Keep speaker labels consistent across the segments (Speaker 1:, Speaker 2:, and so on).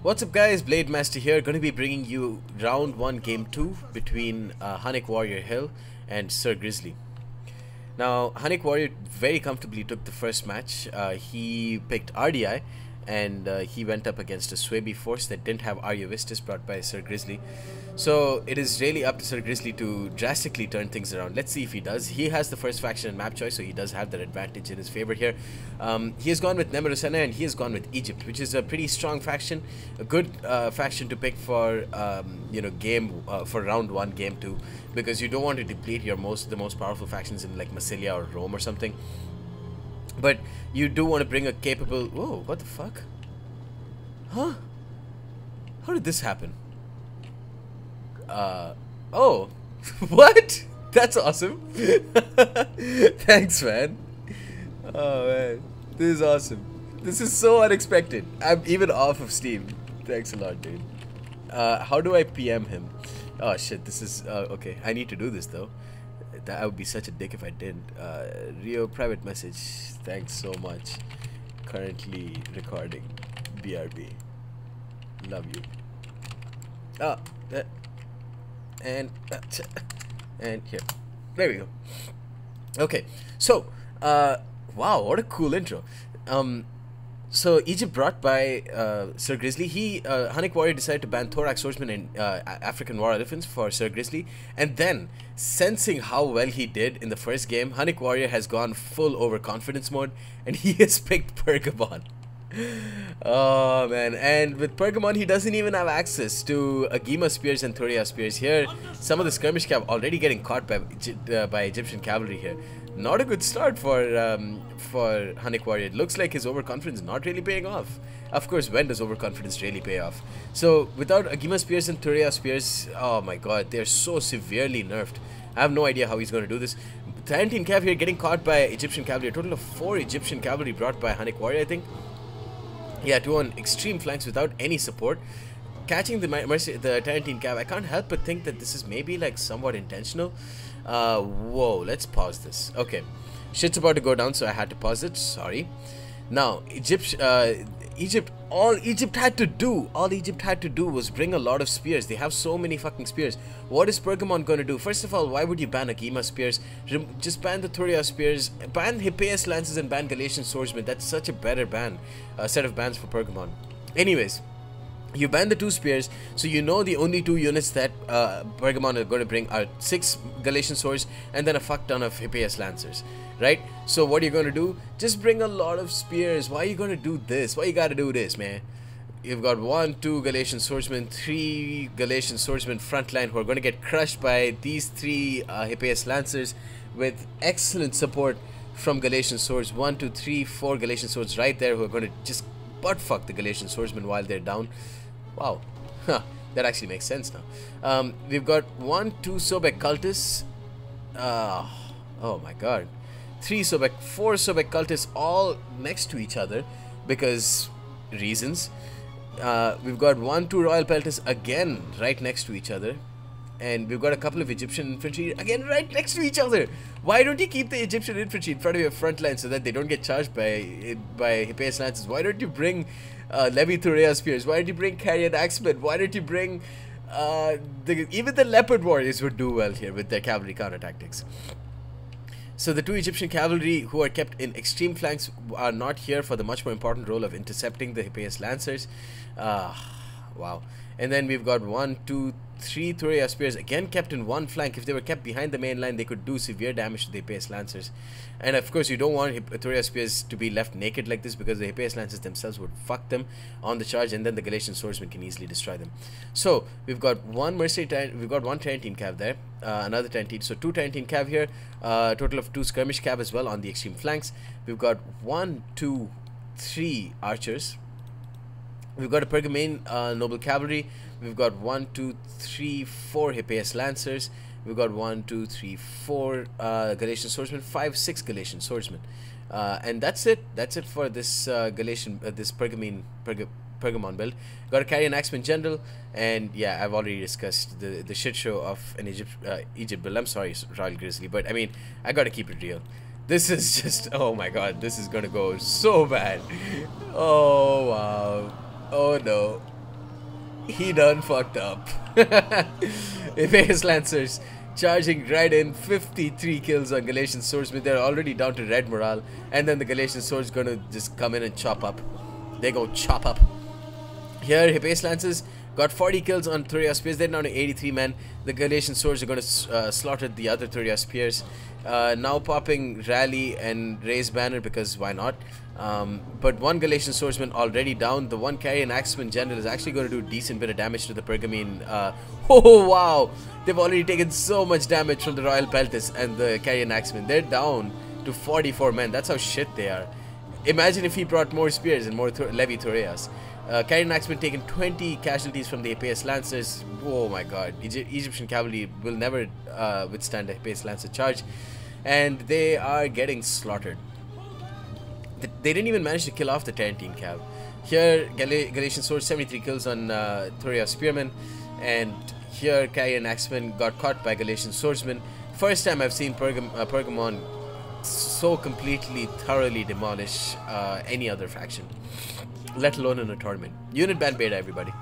Speaker 1: What's up guys, Blade Master here, going to be bringing you round 1 game 2 between HunnicWarrior Hill and Sir Grizzly. Now HunnicWarrior very comfortably took the first match. He picked RDI and he went up against a Swaby force that didn't have Aryavistus brought by Sir Grizzly. So it is really up to Sir Grizzly to drastically turn things around. Let's see if he does. He has the first faction and map choice, so he does have that advantage in his favor here. He has gone with Nemerosena and he has gone with Egypt, which is a pretty strong faction, a good faction to pick for for round 1, game 2, because you don't want to deplete the most powerful factions in like Massilia or Rome or something. But you do want to bring a capable... Whoa, what the fuck? Huh? How did this happen? Oh. What? That's awesome. Thanks, man. Oh, man. This is awesome. This is so unexpected. I'm even off of Steam. Thanks a lot, dude. How do I PM him? Oh, shit. This is... okay. I need to do this, though. I would be such a dick if I didn't. Rio, private message. Thanks so much. Currently recording. BRB. Love you. And here. There we go. Okay. So, wow, what a cool intro. So Egypt brought by Sir Grizzly. HunnicWarrior decided to ban Thorax, Swordsmen, and African War Elephants for Sir Grizzly. And then, sensing how well he did in the first game, HunnicWarrior has gone full overconfidence mode, and he has picked Pergamon. Oh man, and with Pergamon he doesn't even have access to Agema spears and Thureos spears. Here, some of the skirmish cav already getting caught by Egyptian cavalry here. Not a good start for HunnicWarrior. It looks like his overconfidence not really paying off. Of course, when does overconfidence really pay off? So without Agema spears and Thureos spears, oh my god, they're so severely nerfed. I have no idea how he's going to do this. 19 cav here getting caught by Egyptian cavalry. A total of 4 Egyptian cavalry brought by HunnicWarrior, I think. Yeah, 2 on extreme flanks without any support. Catching the Tarantine cav, I can't help but think that this is maybe like somewhat intentional. Whoa, let's pause this. Okay, shit's about to go down, so I had to pause it. Sorry. Now, all Egypt had to do was bring a lot of spears. They have so many fucking spears. What is Pergamon going to do? First of all, why would you ban Agema spears? Just ban the Thureos spears, ban Hippeus lances, and ban Galatian swordsmen. That's such a better set of bans for Pergamon. Anyways, you ban the 2 spears, so you know the only 2 units that Pergamon are going to bring are 6 Galatian swords and then a fuck ton of Hippeus lancers, right? So what are you going to do? Just bring a lot of spears. Why are you going to do this? Why you got to do this, man? You've got 1, 2 Galatian swordsmen, 3 Galatian swordsmen frontline who are going to get crushed by these 3 Hippeus lancers with excellent support from Galatian swords. 1, 2, 3, 4 Galatian swords right there who are going to just butt fuck the Galatian swordsmen while they're down. Wow, huh, that actually makes sense now. We've got 1, 2 Sobek cultists. Oh my god. 3 Sobek, 4 Sobek cultists all next to each other because reasons. We've got 1, 2 Royal Peltists again right next to each other. And we've got a couple of Egyptian infantry again right next to each other. Why don't you keep the Egyptian infantry in front of your front line so that they don't get charged by Hippeus lances? Why don't you bring Levi Thureos spears? Why don't you bring Carrion Axemen? Why don't you bring even the Leopard Warriors would do well here with their cavalry counter tactics. So the 2 Egyptian cavalry who are kept in extreme flanks are not here for the much more important role of intercepting the Hippeus lancers. Wow. And then we've got 1, 2, 3 Thureos spears again kept in one flank. If they were kept behind the main line, they could do severe damage to the Hippeus lancers. And of course, you don't want Thureos spears to be left naked like this because the Hippeus lancers themselves would fuck them on the charge, and then the Galatian swordsmen can easily destroy them. So we've got 1 mercenary, we've got 1 Tarantine cav there, another Tarantine. So 2 Tarantine cav here, total of 2 skirmish cav as well on the extreme flanks. We've got 1, 2, 3 archers. We've got a Pergamon noble cavalry. We've got 1, 2, 3, 4 Hippeus lancers. We've got 1, 2, 3, 4 Galatian swordsmen, 5, 6 Galatian swordsmen, and that's it. That's it for this this Pergamon build. Got a Carrion Axeman general, and yeah, I've already discussed the shit show of an Egypt build. I'm sorry, Royal Grizzly, but I mean, I gotta keep it real. This is just, oh my god, this is gonna go so bad. Oh wow. Oh no. he done fucked up. Epais Lancers charging right in, 53 kills on Galatian Swordsmen. They're already down to red morale, and then the Galatian Swords gonna just come in and chop up. They go chop up. Here, Epais Lancers got 40 kills on Thureos Spears. They're down to 83 men. The Galatian Swords are going to slaughter the other Thureos Spears. Now popping Rally and Raise Banner because why not? But one Galatian Swordsman already down. The one Carrion Axeman General is actually going to do a decent bit of damage to the Pergamon. Oh wow! They've already taken so much damage from the Royal Peltis and the Carrion Axeman. They're down to 44 men. That's how shit they are. Imagine if he brought more spears and more Levy Thureos. Carrion Axeman taking 20 casualties from the Epais Lancers. Oh my god. Egyptian cavalry will never withstand a Epais Lancer charge. And they are getting slaughtered. They didn't even manage to kill off the Tarentine cav. Here, Galatian Swords, 73 kills on Thureos Spearmen. And here, Carrion Axeman got caught by Galatian Swordsmen. First time I've seen Pergamon so completely, thoroughly demolish any other faction, let alone in a tournament. Unit ban beta, everybody.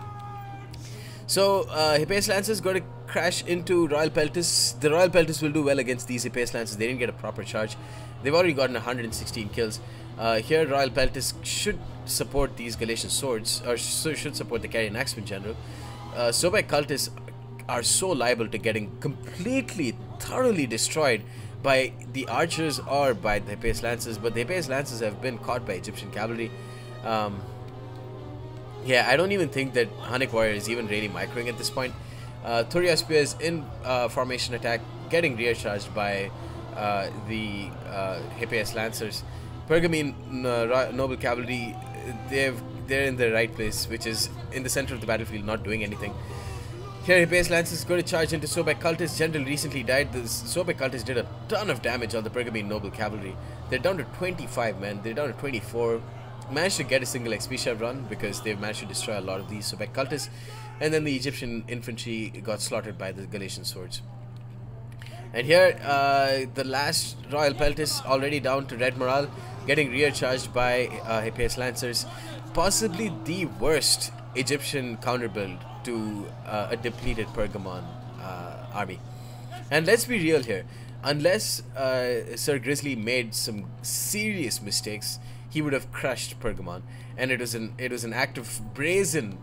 Speaker 1: So, Epais Lancers got to crash into Royal Peltis. The Royal Peltis will do well against these Epais Lancers. They didn't get a proper charge. They've already gotten 116 kills. Here, Royal Peltis should support these Galatian Swords, or should support the Carrion Axeman General. Sobek Cultists are so liable to getting completely, thoroughly destroyed by the archers or by the Epais Lancers, but the Epais Lancers have been caught by Egyptian cavalry. Yeah, I don't even think that HunnicWarrior is even really microing at this point. Thureos Spears in formation attack, getting rear charged by the Epais Lancers. Pergamon Noble Cavalry, they're in the right place, which is in the center of the battlefield, not doing anything. Here, Epais Lancers going to charge into Sobek Cultists. General recently died. The Sobek Cultists did a ton of damage on the Pergamon Noble Cavalry. They're down to 25 men. They're down to 24. Managed to get a single XP shove run because they've managed to destroy a lot of these Sobek Cultists. And then the Egyptian infantry got slaughtered by the Galatian Swords. And here, the last Royal Peltis already down to red morale, getting rear charged by Epais Lancers. Possibly the worst Egyptian counter build to a depleted Pergamon army. And let's be real here, unless Sir Grizzly made some serious mistakes, he would have crushed Pergamon. And it was an act of brazen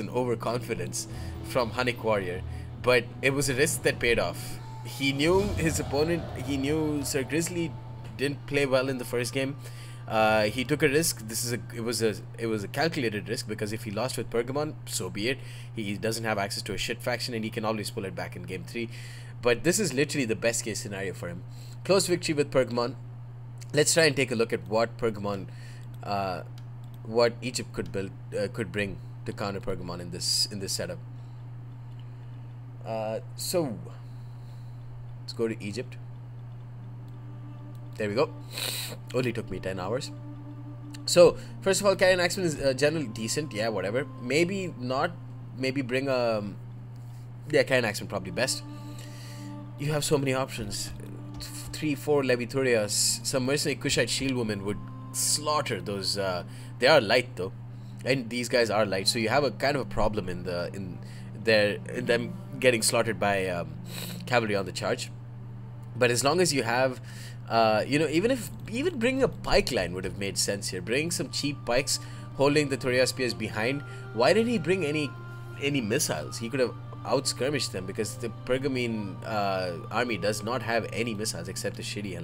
Speaker 1: overconfidence from HunnicWarrior, but it was a risk that paid off. He knew his opponent, he knew Sir Grizzly didn't play well in the first game. He took a risk. It was a calculated risk, because if he lost with Pergamon, so be it. He doesn't have access to a shit faction, and he can always pull it back in game 3. But this is literally the best case scenario for him. Close victory with Pergamon. Let's try and take a look at what Pergamon, what Egypt could bring to counter Pergamon in this setup. So let's go to Egypt. There we go. Only took me 10 hours. So, first of all, Carrion Axeman is generally decent. Yeah, whatever. Maybe not. Maybe bring a... Yeah, Carrion Axeman probably best. You have so many options. 3-4 Levy Thureos. Some mercenary Kushite shield women would slaughter those... they are light, though. And these guys are light. So you have a kind of a problem in them getting slaughtered by cavalry on the charge. But as long as you have... you know, even bringing a pike line would have made sense here. Bring some cheap pikes holding the Thureos Spears behind. Why didn't he bring any missiles? He could have out-skirmished them, because the Pergamon army does not have any missiles except the shitty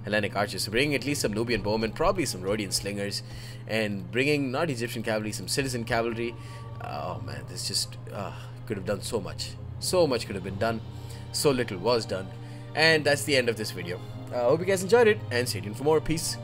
Speaker 1: Hellenic archers. So bringing at least some Nubian bowmen, probably some Rhodian slingers, and bringing not Egyptian cavalry, some citizen cavalry. Oh man, this just could have done so much. So much could have been done. So little was done. And that's the end of this video. I hope you guys enjoyed it, and stay tuned for more. Peace.